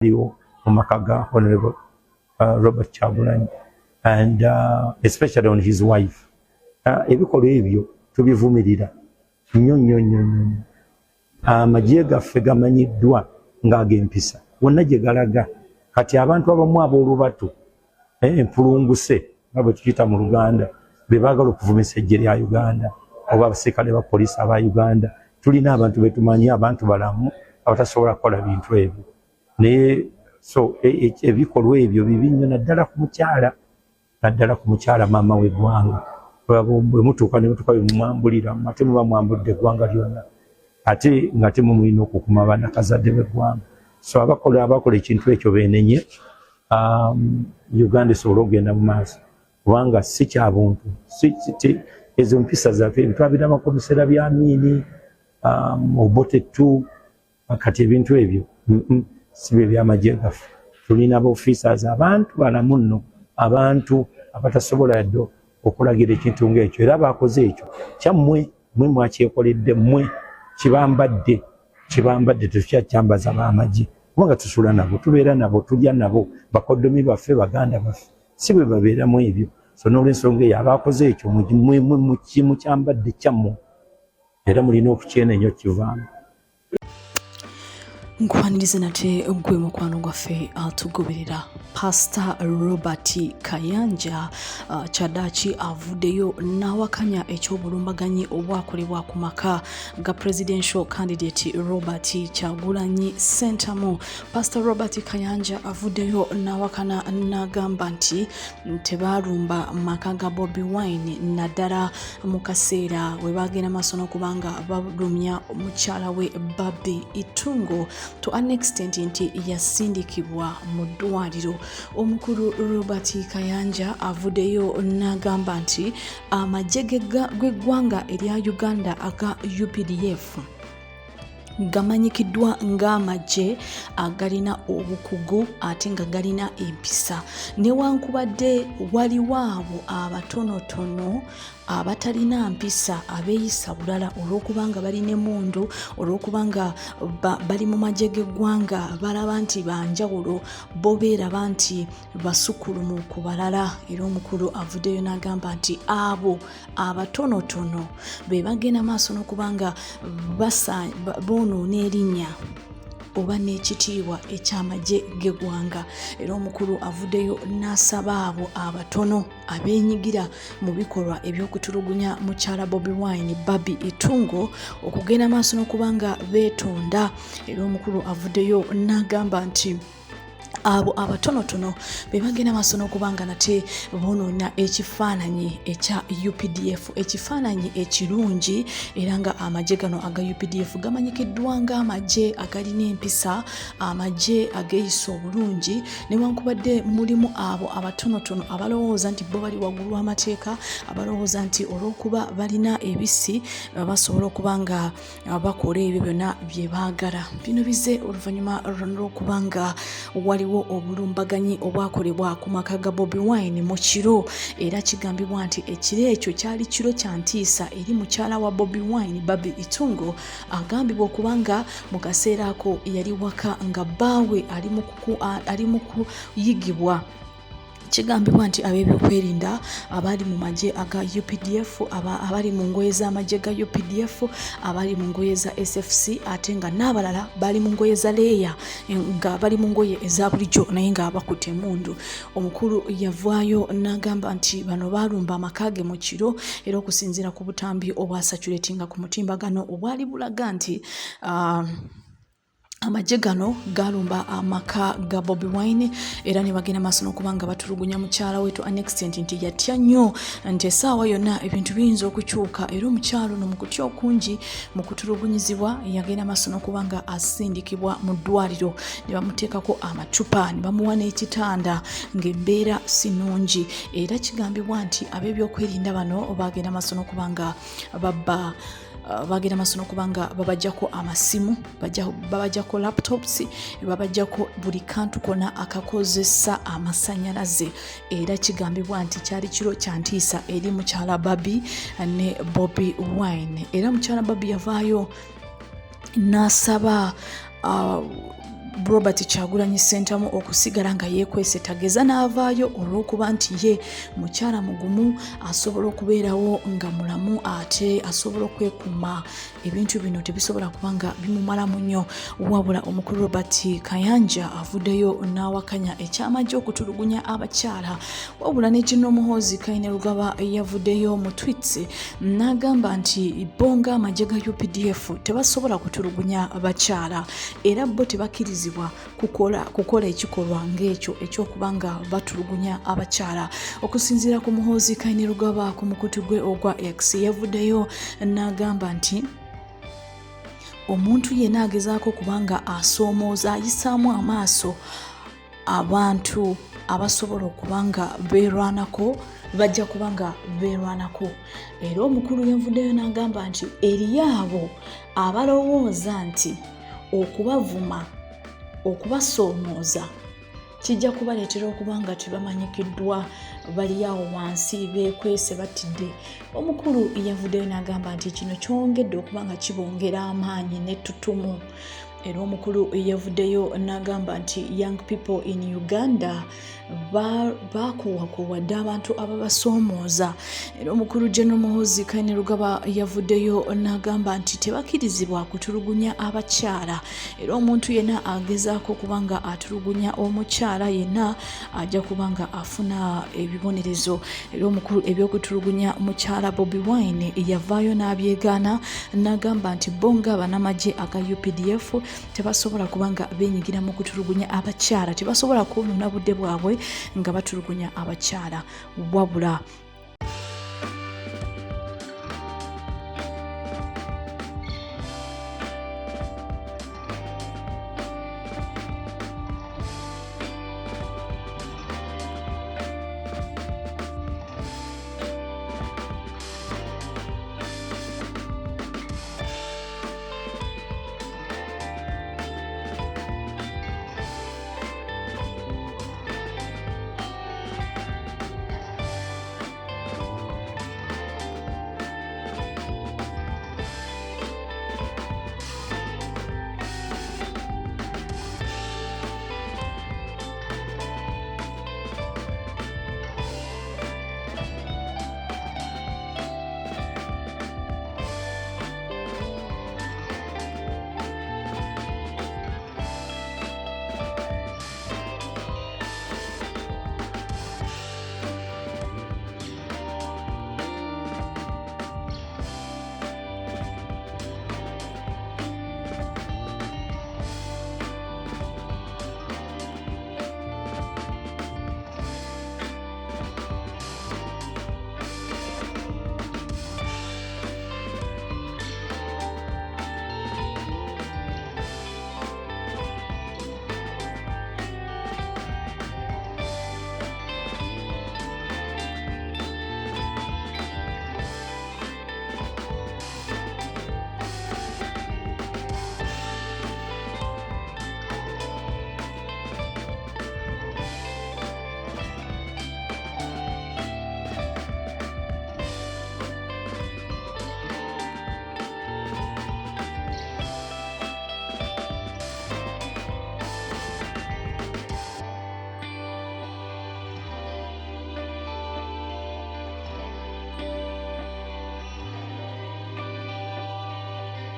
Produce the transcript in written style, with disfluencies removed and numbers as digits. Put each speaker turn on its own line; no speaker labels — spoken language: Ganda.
Omakaga, Honorable Robert Kyagulanyi, and especially on his wife. Ebikolwa ebyo tubivumirira nnyo. Amagye gaffe gamanyiddwa ng'ag'empisa wonna gye galaga. Kati abantu abamu ab'olubatu empulunguse nga bwe tukiyita mu Luganda be baagala okuvumisa eggye lya Uganda oba abasirikale ba poliisi aba Uganda. Tulina abantu betumanyi, abantu balamu abatasobola kukola bintu ebyo. Naye so ebikolwa ebyo bibi nnyo naddala ku mukyala maama w'eggwanga. Bwe mutuuka ne mutuuka bemumwambulira ate muba mwambudde eggwanga lyonna, ate nga temumulina okukuma bannakazadde b'eggwanga. So abakola ekintu ekyo beenenye Uganda esobole okugenda mu maaso, kubanga si kya buntu. Ezo mpisa zaffe twabiraba ku biseera bya Amin, Obote 2, kati ebintu ebyo si bye by'amagye gaffe. Tulina ba-officers abantu balamu nno, abantu abatasobola yadde okulagira ekintu ng'ekyo, era baakoze ekyo kyammwe mwakyekoledde, kibambadde tetukyakyambaza b'amagye kubanga tusula nabo, tubeera nabo, tulya nabo, bakoddomi baffe, baganda baffe, si bwe babeeramu ebyo. So n'olwensonga eyo abaakoze ekyo mukyambadde kyammwe era mulina okukyenenya okivaamu.
Nkwaniriza nate gwe mukwano gwaffe atugoberera Pastor Robert Kayanja Kyaddaaki avuddeyo n'awakanya eky'obulumbaganyi obwakolebwa ku maka ga presidential candidate Robert Kyagulanyi Ssentamu. Pastor Robert Kayanja avuddeyo n'awakana n'agamba nti tebaalumba maka ga Bobi Wine naddala mu kaseera we baagenda maaso n'okubanga balumya omukyala we Bobby Itungo to an extent nti yasindikibwa mu ddwaliro. Omukulu Robert Kayanja avuddeyo n'agamba nti amagye g'eggwanga erya Uganda aga UPDF gamanyikiddwa ng'amagye agalina obukugu ate nga galina empisa, newankubadde waliwo abo abatonotono abatalina mpisa abeeyisa bulala olw'okubanga balina emmundu, olw'okubanga bali mu magye g'eggwanga balaba nti banjawulo, bo beeraba nti basukulumu ku balala. Era omukulu avuddeyo n'agamba nti abo abatonotono be bagenda maaso n'okubanga bonoona erinnya oba n'ekitiibwa eky'amagye g'eggwanga. Era omukulu avuddeyo n'asaba abo abatono abeenyigira mu bikolwa eby'okutulugunya mukyala Bobi Wine Bobby Itungo okugenda maaso n'okubanga beetonda. Era omukulu avuddeyo n'agamba nti abo abatonotono be bagenda maaso n'okubanga nate bonoona ekifaananyi ekya UPDF, ekifaananyi ekirungi, era nga amagye gano aga UPDF gamanyikiddwa ng'amagye agalina empisa, amagye ageeyisa obulungi, newankubadde mulimu abo abatonotono abalowooza nti bo bali waggulu w'amateeka, abalowooza nti olw'okuba balina ebisi basobola okuba nga bakola ebyo byonna bye baagala. Bino bize oluvannyuma lw'okubanga waliwo obulumbaganyi obwakolebwa ku maka ga Bobi Wine mu kiro, era kigambibwa nti ekiro ekyo kyali kiro kya ntiisa eri mukyala wa Bobi Wine Bobby Itungo, agambibwa okubanga mu kaseera ako yali waka nga bbaawe ali mu kuyigibwa. Kigambibwa nti ab'ebyokwerinda abali mu magye aga UPDF, abali mu ngoye z'amagye ga UPDF, abali mu ngoye za SFC, ate nga n'abalala bali mu ngoye za leeya nga bali mu ngoye eza bulijjo naye nga bakutte emmundu. Omukulu yavaayo n'agamba nti bano baalumba amaka ge mu kiro, era okusinziira ku butambi obwasatulatinga ku mutimbagano obwali bulaga nti amagye gano galumba amaka ga Bobi Wine, era ne bagenda maaso n'okubanga batulugunya mukyala we to an extent nti yatya nnyo nti essaawa yonna ebintu biyinza okukyuka. Era omukyalo no mu kutya okungi mu kutulugunyizibwa yagenda maaso n'okubanga asindikibwa mu ddwaliro, ne bamuteekako amacupa, ne bamuwa n'ekitanda ng'embeera si nnungi. Era kigambibwa nti ab'ebyokwerinda bano bagenda maaso n'okubanga bagenda maaso n'okubanga babajjako amasimu, babajjako laptops, babajjako buli kantu konna akakozesa amasannyalaze. Era kigambibwa nti kyali kiro kya ntiisa eri mukyala Bobby ne Bobi Wine. Era mukyala Bobby yavaayo n'asaba Robert Kyagulanyi Ssentamu okusigala nga yeekwese tageza n'avaayo olw'okuba nti ye mukyala mugumu asobola okubeerawo nga mulamu ate asobola okwekuuma ebintu bino tebisobola kuba nga bimumalamu nnyo. Wabula omukulu Robert Kayanja avuddeyo n'awakanya ekyamajje okutulugunya abakyala. Wabula ne General Muhoozi Kainerugaba yavuddeyo mu tweets n'agamba nti bo ng'amagye ga UPDF tebasobola kutulugunya abakyala era bo tebakkirizibwa kukola ekikolwa ng'ekyo ekyokuba nga batulugunya abakyala. Okusinziira ku Muhoozi Kainerugaba ku mukutu gwe ogwa X yavuddeyo n'agamba nti omuntu yenna agezaako kubanga asoomooza ayisaamu amaaso abantu abasobola okubanga beerwanako bajja kubanga beerwanako. Era omukulu yavuddeyo n'agamba nti eriyo abo abalowooza nti okubavuma okubasoomooza kijja kubaleetera okuba nga tebamanyikiddwa bali awo wansi beekwese batidde. Omukulu yavuddeyo n'agamba nti kino kyongedde okuba nga kibongera amaanyi n'ettutumu. Era omukulu yavuddeyo n'agamba nti young people in Uganda bakuwakuwadde abantu ababasoomooza. Era omukulu General Muhoozi Kainerugaba yavuddeyo n'agamba nti tebakkirizibwa kutulugunya abakyala era omuntu yenna agezaako kuba nga atulugunya omukyala yenna ajja kuba nga afuna ebibonerezo. Era omukulu ebyokutulugunya mukyala Bobi Wine yavaayo n'abyegaana n'agamba nti bo nga bannamagye aga UPDF tebasobola kuba nga beenyigira mu kutulugunya abakyala, tebasobola kwonoona budde bwabwe nga batulugunya abakyala. Wabula